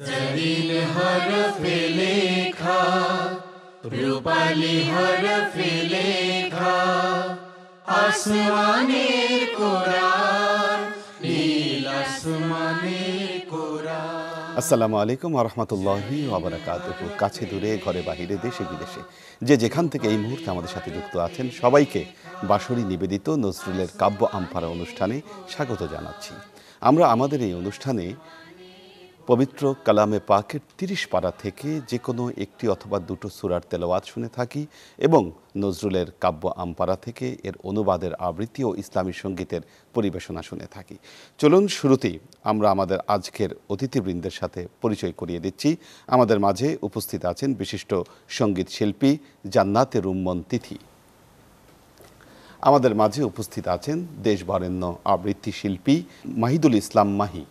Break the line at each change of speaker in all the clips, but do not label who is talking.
জরিন হরফে লেখা, রূপালি হরফে লেখা, আসমানের কোরআন, নীল আসমানের কোরআন।
আসসালামু আলাইকুম ওয়া রাহমাতুল্লাহি ওয়া বারাকাতুহু। কাছে দূরে, ঘরে বাহিরে, দেশে বিদেশে যে যেখান থেকে এই মুহূর্তে আমাদের সাথে যুক্ত আছেন সবাইকে বাঁশরি নিবেদিত নজরুলের কাব্য আমপারা অনুষ্ঠানে স্বাগত জানাচ্ছি। আমরা আমাদের এই অনুষ্ঠানে পবিত্র কালামে পাকের ৩০ পারা থেকে যে কোনো একটি অথবা দুটো সূরার তেলাওয়াত শুনে থাকি এবং নজরুলের কাব্য আমপারা থেকে এর অনুবাদের আবৃত্তি ও ইসলামী সঙ্গীতের পরিবেশনা শুনে থাকি। চলুন শুরুতেই আমরা আমাদের আজকের অতিথিবৃন্দের সাথে পরিচয় করিয়ে দিচ্ছি। আমাদের মাঝে উপস্থিত আছেন বিশিষ্ট সঙ্গীত শিল্পী জান্নাতে রুম্মন তিথি। আমাদের মাঝে উপস্থিত আছেন দেশবরেণ্য আবৃত্তি শিল্পী মাহিদুল ইসলাম মাহি।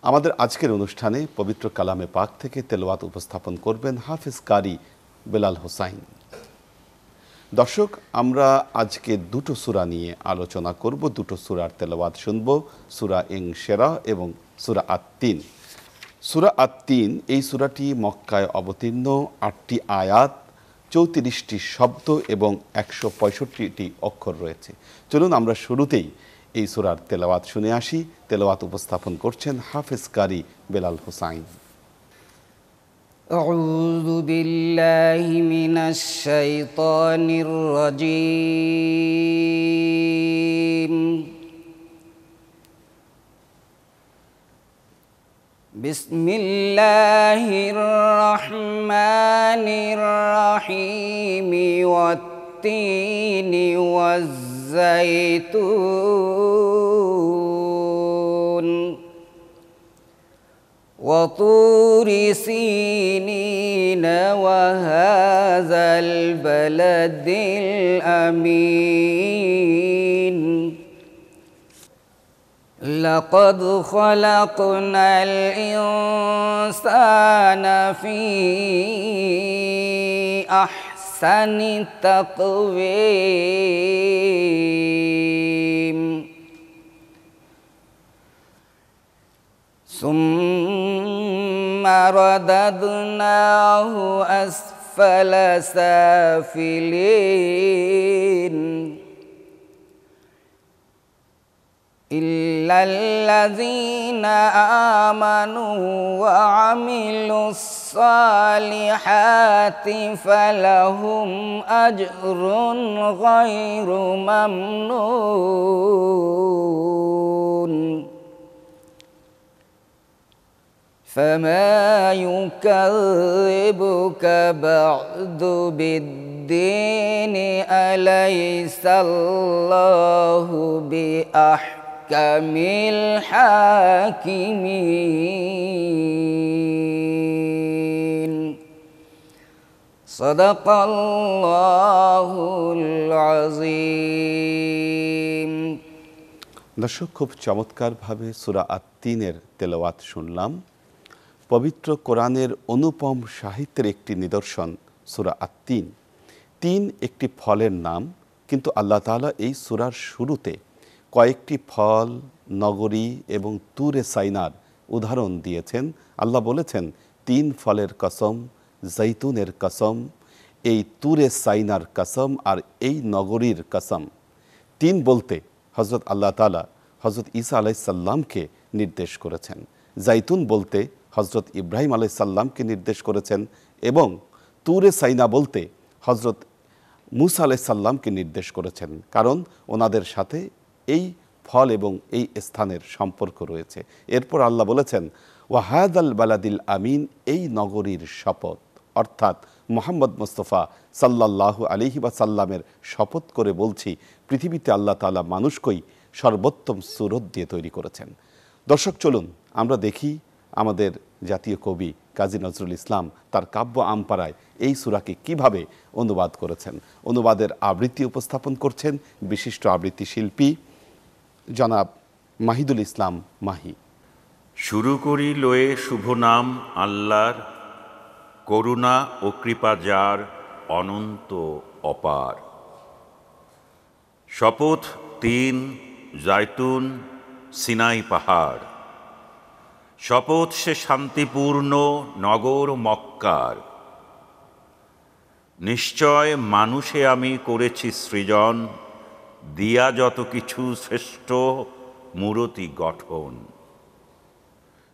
আমাদের আজকের অনুষ্ঠানে পবিত্র কালামে পাক থেকে তেলাওয়াত উপস্থাপন করবেন হাফেজ কারি বেলাল হোসাইন। দর্শক, আমরা আজকে দুটো সূরা নিয়ে আলোচনা করব, দুটো সূরার তেলাওয়াত শুনব, সূরা ইনশিরাহ এবং সূরা আত-তিন। সূরা আত-তিন এই সূরাটি মক্কায় অবতীর্ণ, ৮টি আয়াত, ৩৪টি শব্দ এবং ১৬৫টি অক্ষর রয়েছে। চলুন আমরা শুরুতেই এই সূরার তেলাওয়াত শুনে আসি। তেলাওয়াত উপস্থাপন করছেন হাফেজ কারি বেলাল হোসাইন।
আউযু বিল্লাহি মিনাশ শাইতানির রাজীম। বিসমিল্লাহির রহমানির রহিম। ওয়াত-তিনি ওয়াজ-যাইতুন وطور سينين وهذا البلد الأمين لقد خلقنا الإنسان في أحسن تقويم ثم رددناه أسفل سافلين إلا الذين آمنوا وعملوا الصالحات فلهم أجر غير ممنون فما يكذبك بعد بالدين أليس الله بأحكم الحاكمين صدق الله العظيم।
দর্শক, খুব চমৎকারভাবে সূরা আত-তিনের তেলাওয়াত শুনলাম। পবিত্র কোরআনের অনুপম সাহিত্যের একটি নিদর্শন সূরা আত-তিন। তিন একটি ফলের নাম, কিন্তু আল্লাহ তাআলা এই সূরার শুরুতে কয়েকটি ফল, নগরী এবং তুরে সাইনার উদাহরণ দিয়েছেন। আল্লাহ বলেছেন, ৩ ফলের কসম, জৈতুনের কসম, এই তুরে সাইনার কসম আর এই নগরীর কসম। ৩ বলতে হযরত আল্লাহ তাআলা হযরত ঈসা আলাইহিস সালামকে নির্দেশ করেছেন। জাইতুন বলতে হযরত ইব্রাহিম আলাইহিস সালামকে নির্দেশ করেছেন এবং তুরে সাইনা বলতে হযরত মূসা আলাইহিস সালামকে নির্দেশ করেছেন, কারণ ওনাদের সাথে এই ফল এবং এই স্থানের সম্পর্ক রয়েছে। এরপর আল্লাহ বলেছেন, ওয়াহাদাল বালাদিল আমিন, এই নগরীর শপথ, অর্থাৎ মুহাম্মদ মুস্তাফা সাল্লাল্লাহু আলাইহি ওয়াসাল্লামের শপথ করে বলছি, পৃথিবীতে আল্লাহ তাআলা মানুষকেই সর্বোত্তম সূরত দিয়ে তৈরি করেছেন। দর্শক, চলুন আমরা দেখি আমাদের জাতীয় কবি কাজী নজরুল ইসলাম তার কাব্য আমপারায় এই সূরাকে কিভাবে অনুবাদ করেছেন। অনুবাদের আবৃত্তি উপস্থাপন করছেন বিশিষ্ট আবৃত্তি শিল্পী জনাব মাহিদুল ইসলাম মাহি।
শুরু করি লয়ে শুভ নাম আল্লাহর, করুণা ও কৃপা যার অনন্ত অপার। শপথ তিন, জাইতুন, সিনাই পাহাড়, শপথ সে শান্তিপূর্ণ নগর মক্কার। নিশ্চয় মানুষে আমি করেছি সৃজন, দিয়া যত কিছু শ্রেষ্ঠ মূরতি গঠন।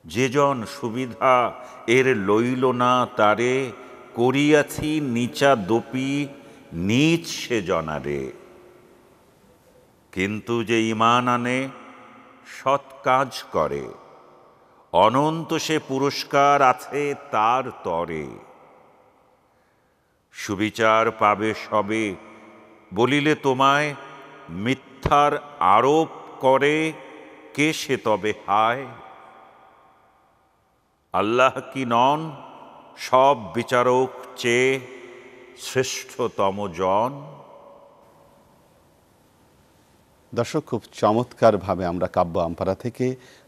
যেজন সুবিধা এর লইল না তারে, করিয়াছি নিচা দোপি নীচ সে জনারে। কিন্তু যে ঈমান আনে সৎ কাজ করে, অনন্ত সে পুরস্কার আছে তার তরে। সুবিচার পাবে সবে, বলিলে তোমায় মিথ্যার আরোপ করে কে সে তবে হায়। আল্লাহ কি নন সব বিচারক চেয়ে শ্রেষ্ঠতম জন?
দর্শক, খুব চমৎকারভাবে আমরা কাব্য আমপারা থেকে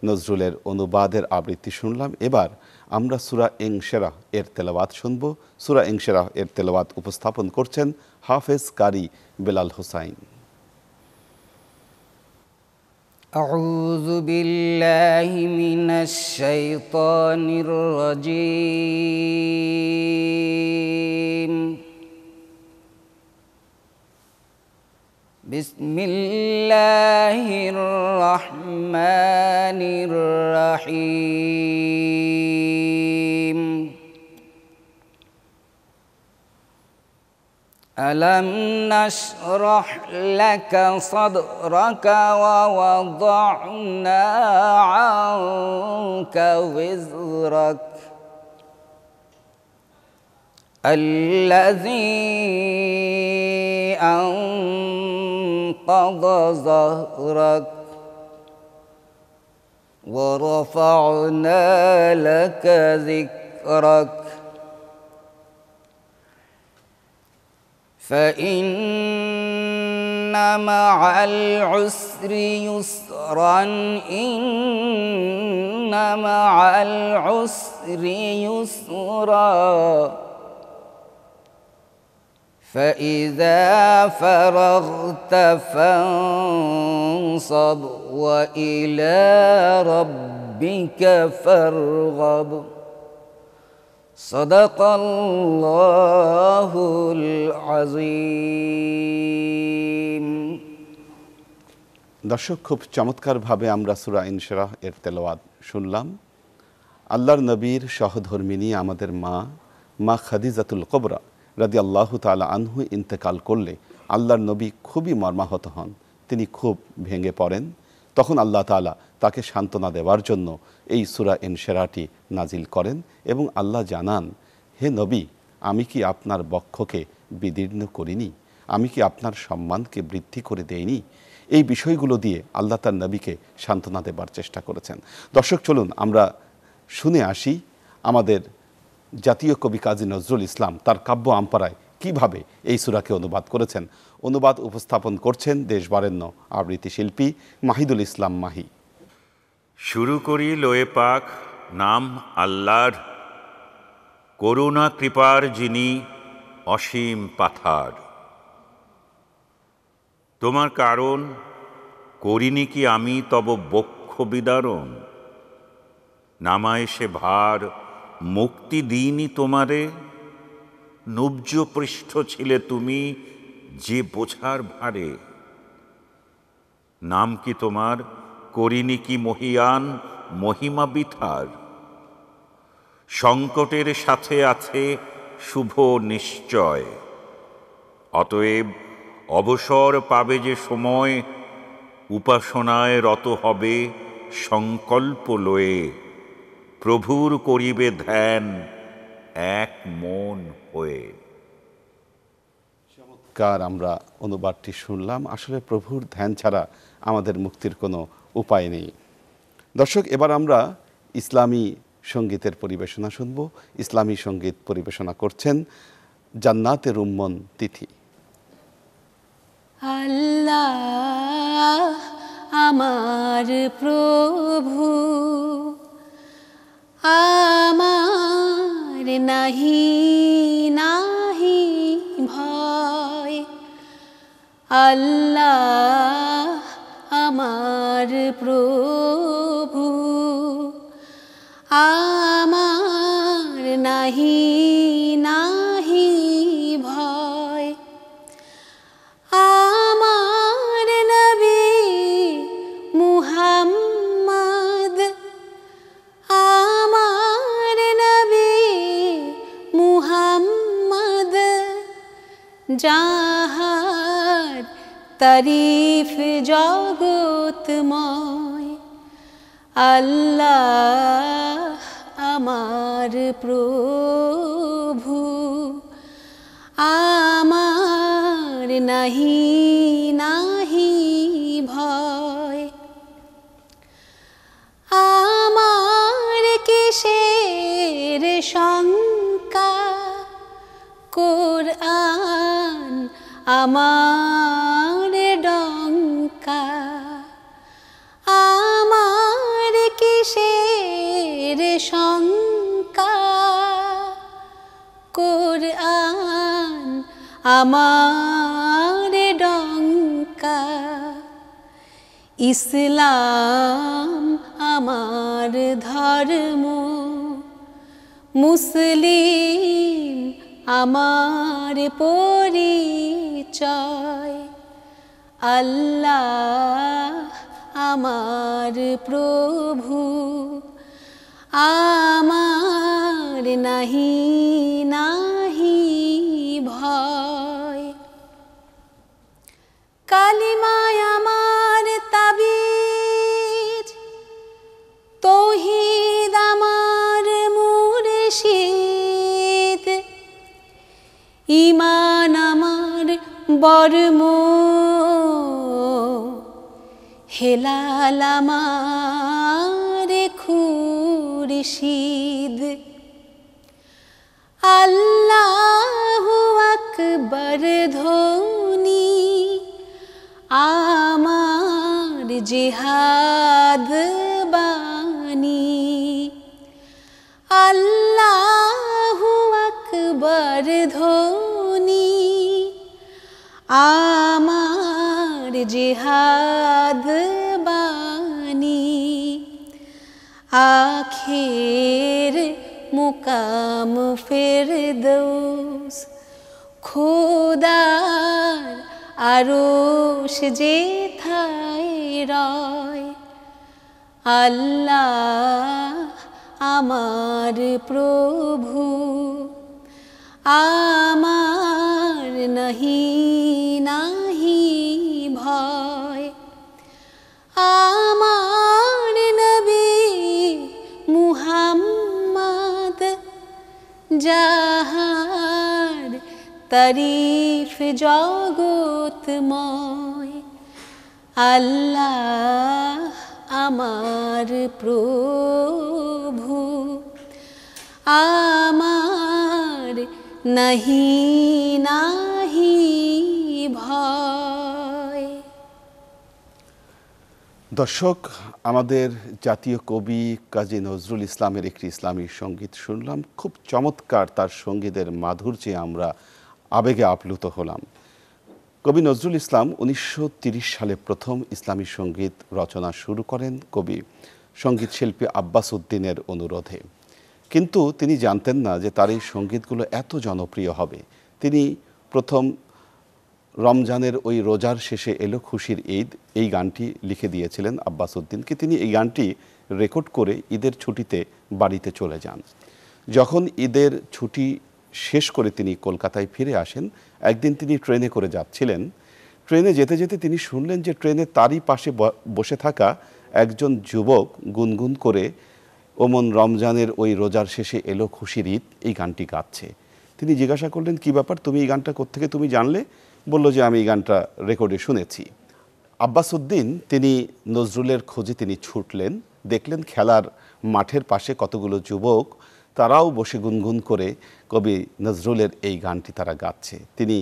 নজরুলের অনুবাদের আবৃত্তি শুনলাম। এবার আমরা সূরা ইনশিরাহ এর তেলাওয়াত শুনব। সূরা ইনশিরাহ এর তেলাওয়াত উপস্থাপন করছেন হাফেজ কারি বেলাল হোসাইন।
আউযু বিল্লাহি মিনাশ শাইতানির রাজীম। বিসমিল্লাহির রহমানির রহিম। ألم نشرح لك صدرك ووضعنا عنك وزرك الذي أنقض ظهرك ورفعنا لك ذكرك فإن مع العسر يسرا إن مع العسر يسرا فإذا فرغت فانصب وإلى ربك فارغب সাদাকাল্লাহুল আযীম।
দর্শক, খুব চমৎকারভাবে আমরা সূরা ইনশিরাহ এর তেলাওয়াত শুনলাম। আল্লাহর নবীর সহধর্মিনী আমাদের মা খাদিজাতুল কুবরা রাদিয়াল্লাহু তাআলা আনহু ইন্তেকাল করলে আল্লাহর নবী খুবই মর্মাহত হন। তিনি খুব ভেঙে পড়েন। তখন আল্লাহ তাআলা তাকে সান্ত্বনা দেওয়ার জন্য এই সূরা ইনশিরাহটি নাজিল করেন এবং আল্লাহ জানান, হে নবী, আমি কি আপনার বক্ষকে বিদীর্ণ করিনি? আমি কি আপনার সম্মানকে বৃদ্ধি করে দেইনি? এই বিষয়গুলো দিয়ে আল্লাহ তার নবীকে সান্ত্বনা দেবার চেষ্টা করেছেন। দর্শক, চলুন আমরা শুনে আসি আমাদের জাতীয় কবি কাজী নজরুল ইসলাম তার কাব্য আমপারায় কিভাবে এই সূরাকে অনুবাদ করেছেন। অনুবাদ উপস্থাপন করছেন দেশবরেণ্য আবৃত্তি শিল্পী মাহিদুল ইসলাম মাহি।
শুরু করি লোয়ে পাক নাম আল্লাহর, করুণা কৃপার যিনি অসীম পাথার। তোমার কারণ করিনি কি আমি তব বক্ষ বিদারণ? নামায় সে ভার মুক্তি দিইনি তোমারে? নুব্জ পৃষ্ঠ ছিলে তুমি যে বোঝার ভারে। নাম কি তোমার করিনি কি মহিয়ান মহিমা বিথার? সংকটের সাথে আছে শুভ নিশ্চয়, অতএব অবসর পাবে যে সময়, উপাসনায় রত হবে সংকল্প লয়ে, প্রভুর করিবে ধ্যান এক মন হয়ে।
চমৎকার আমরা অনুবাদটি শুনলাম। আসলে প্রভুর ধ্যান ছাড়া আমাদের মুক্তির কোনো উপায় নেই। দর্শক, এবার আমরা ইসলামী সঙ্গীতের পরিবেশনা শুনব। ইসলামী সঙ্গীত পরিবেশনা করছেন জান্নাতের উম্মন তিথি।
আল্লাহ আমার প্রভু, আমার নাহি নাহি ভয়। আল্লাহ, আমার প্রভু, আমার নাহি নাহি ভয়। আল্লাহ, আমার প্রভু, আমার নাহি নাহি ভয়। আল্লাহ, আমার প্রভু, আমার নাহি নাহি ভয়। আল্লাহ, আমার প্রভু, আমার নাহি নাহি ভয়। আল্লাহ, আমার প্রভু, আমার নাহি নাহি ভয়। আল্লাহ, আমার প্রভু, আমার নাহি নাহি ভয়। আল্লাহ, আমার প্রভু, আমার নাহি নাহি ভয়। আল্লাহ, আমার প্রভু, নাহি নাহি ভয়। আমার নবী মুহাম্মদ, আমার নবী মুহাম্মদ, যাহার তারিফ জগৎময়। আল্লাহ আমার প্রভু, আমার নাহি নাহি ভয়। আমার কিসের শঙ্কা, কোরআন আমার ডঙ্কা। আমার কিসের শঙ্কা, কোরআন আমার ডঙ্কা। ইসলাম আমার ধর্ম, মুসলিম আমার পরিচয়। আল্লাহ আমার প্রভু, আমার নাহি নাহি ভয়। কালিমায় আমার তাবিজ, তৌহিদ আমার মুর্শিদ। ঈমান আমার বর্ম, হেলাল আমার খুরশিদ। আল্লাহু আকবার ধ্বনি আমার জিহাদ বাণী। আল্লাহু আকবার ধ্বনি আমার জিহাদ বাণী। আখের মুকাম ফেরদৌস, খোদার আরশ যেথায় রয়। আল্লাহ আমার প্রভু, আমার নাহি নাহি ভয়। আমার নবী মুহাম্মদ, যাহার তারিফ জগৎময়। আল্লাহ আমার প্রভু, আমার নাহি নাহি ভয়।
দর্শক, আমাদের জাতীয় কবি কাজী নজরুল ইসলামের একটি ইসলামী সঙ্গীত শুনলাম। খুব চমৎকার তার সঙ্গীতের মাধুর্যে আমরা আবেগে আপ্লুত হলাম। কবি নজরুল ইসলাম 1930 সালে প্রথম ইসলামী সঙ্গীত রচনা শুরু করেন কবি সঙ্গীত শিল্পী আব্বাস উদ্দিনের অনুরোধে। কিন্তু তিনি জানতেন না যে তার এই সঙ্গীতগুলো এত জনপ্রিয় হবে। তিনি প্রথম রমজানের ওই রোজার শেষে এলো খুশির ঈদ, এই গানটি লিখে দিয়েছিলেন আব্বাস উদ্দিনকে। তিনি এই গানটি রেকর্ড করে ঈদের ছুটিতে বাড়িতে চলে যান। যখন ঈদের ছুটি শেষ করে তিনি কলকাতায় ফিরে আসেন, একদিন তিনি ট্রেনে করে যাচ্ছিলেন। ট্রেনে যেতে যেতে তিনি শুনলেন যে ট্রেনে তারই পাশে বসে থাকা একজন যুবক গুনগুন করে ওমন রমজানের ওই রোজার শেষে এলো খুশির ঈদ এই গানটি গাচ্ছে। তিনি জিজ্ঞাসা করলেন, কি ব্যাপার, তুমি এই গানটা কোত্থেকে তুমি জানলে? বলল যে আমি এই গানটা রেকর্ডে শুনেছি। আব্বাস উদ্দিন তিনি নজরুলের খোঁজে তিনি ছুটলেন, দেখলেন খেলার মাঠের পাশে কতগুলো যুবক তারাও বসে গুনগুন করে কবি নজরুলের এই গানটি তারা গাচ্ছে। তিনি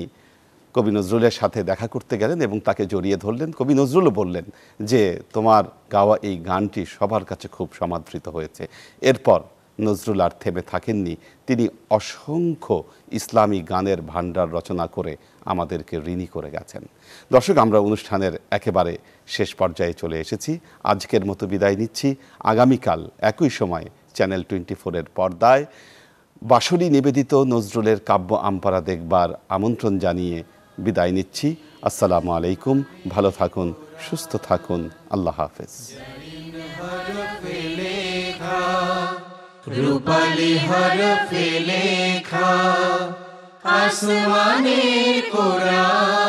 কবি নজরুলের সাথে দেখা করতে গেলেন এবং তাকে জড়িয়ে ধরলেন। কবি নজরুলও বললেন যে তোমার গাওয়া এই গানটি সবার কাছে খুব সমাদৃত হয়েছে। এরপর নজরুল আর থেমে থাকেননি, তিনি অসংখ্য ইসলামী গানের ভাণ্ডার রচনা করে আমাদেরকে ঋণী করে গেছেন। দর্শক, আমরা অনুষ্ঠানের একেবারে শেষ পর্যায়ে চলে এসেছি। আজকের মতো বিদায় নিচ্ছি। আগামীকাল একই সময় চ্যানেল 24-এর পর্দায় বাঁশরি নিবেদিত নজরুলের কাব্য আমপারা দেখবার আমন্ত্রণ জানিয়ে বিদায় নিচ্ছি। আসসালামু আলাইকুম, ভালো থাকুন, সুস্থ থাকুন, আল্লাহ হাফেজ।
রূপালী হরফে লেখা আসমানে কোরআন।